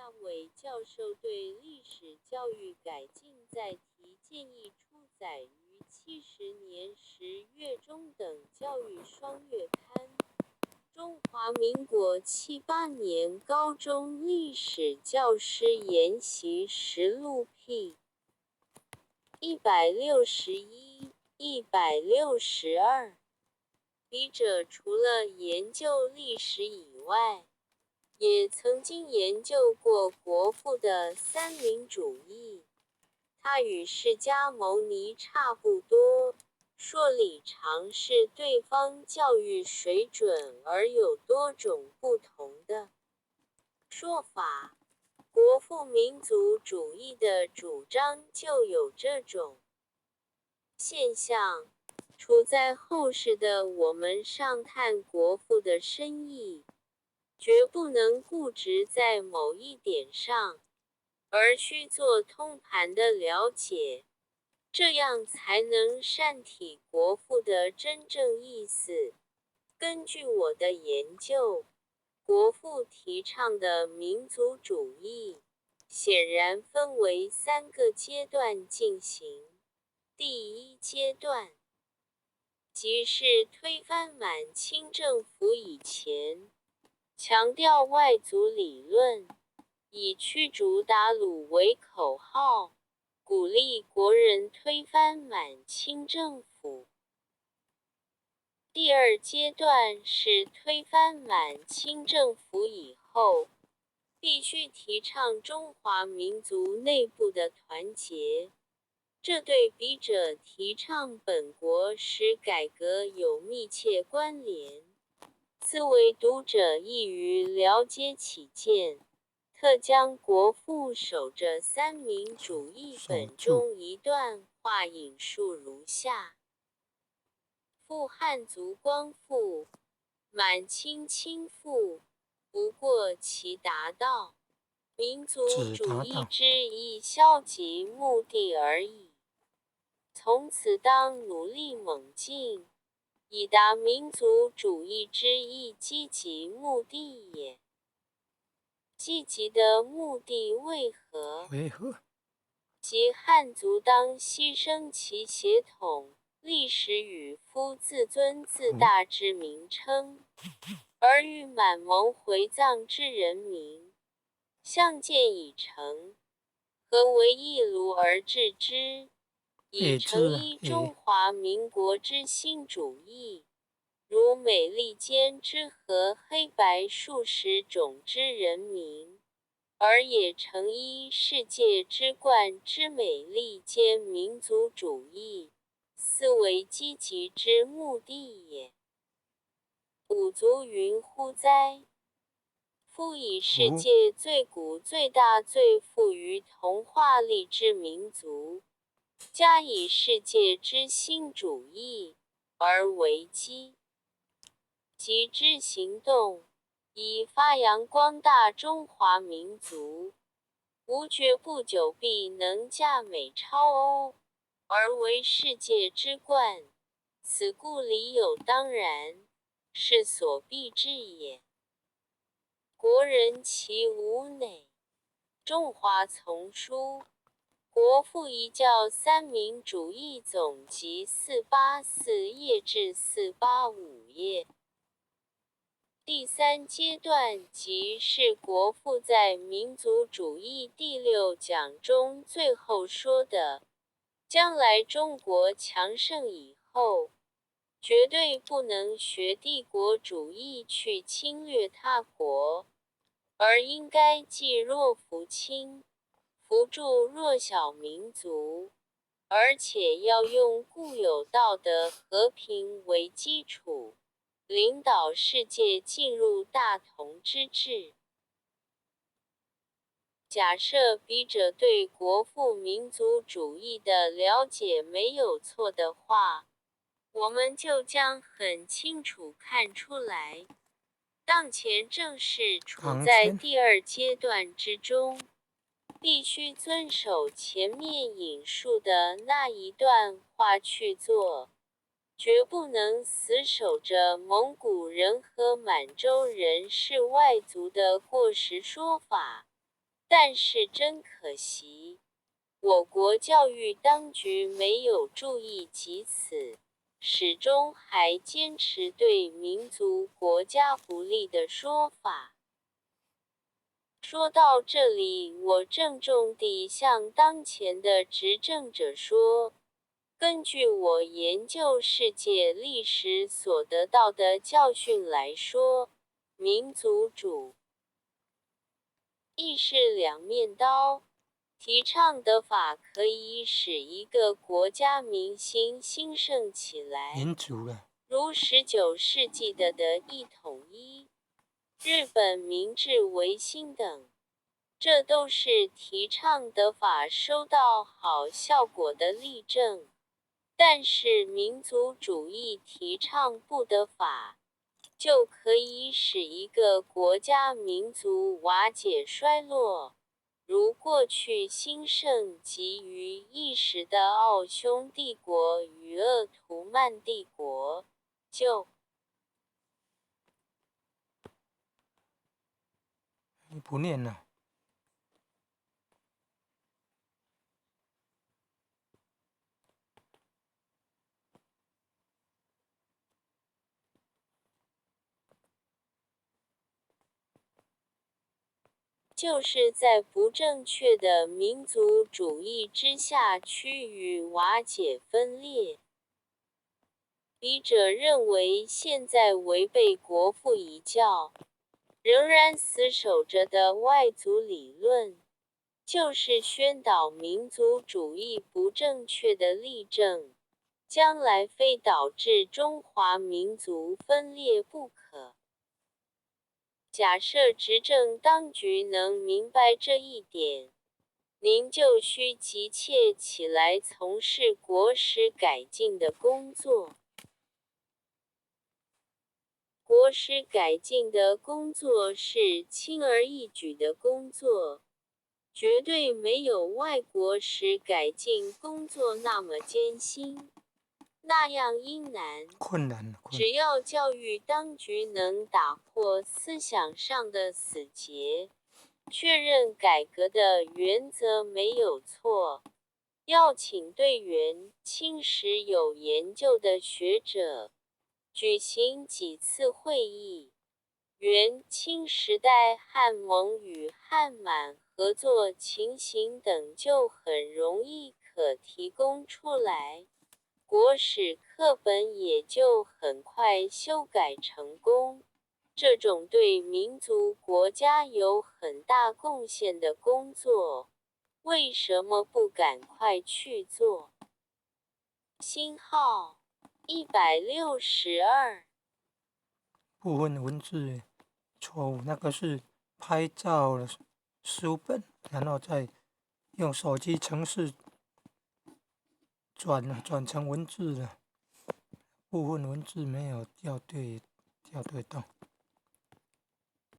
大伟教授对历史教育改进再提建议出载于70年10月中等教育双月刊。中华民国78年高中历史教师研习实录 P 161、162。笔者除了研究历史以外，也曾经研究过国父的三民主义。他与释迦牟尼差不多，说理常是对方教育水准而有多种不同的说法。国父民族主义的主张就有这种现象。处在后世的我们上探国父的深意，绝不能固执在某一点上，而需做通盘的了解，这样才能善体国父的真正意思。根据我的研究，国父提倡的民族主义，显然分为3个阶段进行。第一阶段，即是推翻满清政府以前，强调外族理论，以驱逐鞑虏为口号，鼓励国人推翻满清政府。第二阶段是推翻满清政府以后，必须提倡中华民族内部的团结。这对笔者提倡本国史改革有密切关联。此为读者易于了解起见，特将国父守着三民主义本中一段话引述如下：复汉族光复，满清倾覆，不过其达到民族主义之一消极目的而已。从此当努力猛进，以达民族主义之一积极目的也。积极的目的为何？即汉族当牺牲其血统、历史与夫自尊自大之名称，而与满蒙回藏之人民相见以诚，合为一炉而治之，以成一中华民国之新主义，如美利坚之和黑白数十种之人民，而也成一世界之冠之美利坚民族主义，斯为积极之目的也。吾足云乎哉？夫以世界最古最大最富于童话力之民族，加以世界之新主义，而为基，即之行动，以发扬光大中华民族，吾觉不久必能驾美超欧，而为世界之冠。此故理有当然，是所必至也。国人其无馁。中华丛书，国父遗教三民主义总集484页至485页。第三阶段即是国父在民族主义第6讲中最后说的，将来中国强盛以后，绝对不能学帝国主义去侵略他国，而应该济弱扶倾，扶助弱小民族，而且要用固有道德和平为基础，领导世界进入大同之治。假设笔者对国父民族主义的了解没有错的话，我们就将很清楚看出来，当前正是处在第2阶段之中，必须遵守前面引述的那一段话去做，绝不能死守着蒙古人和满洲人是外族的过时说法，但是真可惜，我国教育当局没有注意及此，始终还坚持对民族国家不利的说法。说到这里，我郑重地向当前的执政者说，根据我研究世界历史所得到的教训来说，民族主义是两面刀，提倡德法可以使一个国家民心兴盛起来，民族了，如19世纪的德意统一、日本明治维新等，这都是提倡德法收到好效果的例证。但是民族主义提倡不德法，就可以使一个国家民族瓦解衰落，如过去兴盛极于一时的奥匈帝国与鄂图曼帝国，你不念了。就是在不正确的民族主义之下趋于瓦解分裂。笔者认为现在违背国父遗教，仍然死守着的外族理论，就是宣导民族主义不正确的例证，将来非导致中华民族分裂不可。假设执政当局能明白这一点，您就需急切起来从事国史改进的工作。国史改进的工作是轻而易举的工作，绝对没有外国史改进工作那么艰辛，那样阴难。困难。只要教育当局能打破思想上的死结，确认改革的原则没有错，要请对原清史有研究的学者，举行几次会议，元清时代汉蒙与汉满合作情形等就很容易可提供出来，国史课本也就很快修改成功。这种对民族国家有很大贡献的工作，为什么不赶快去做？星号162。部分文字错误，那个是拍照了书本，然后再用手机程式转成文字了，部分文字没有校对到。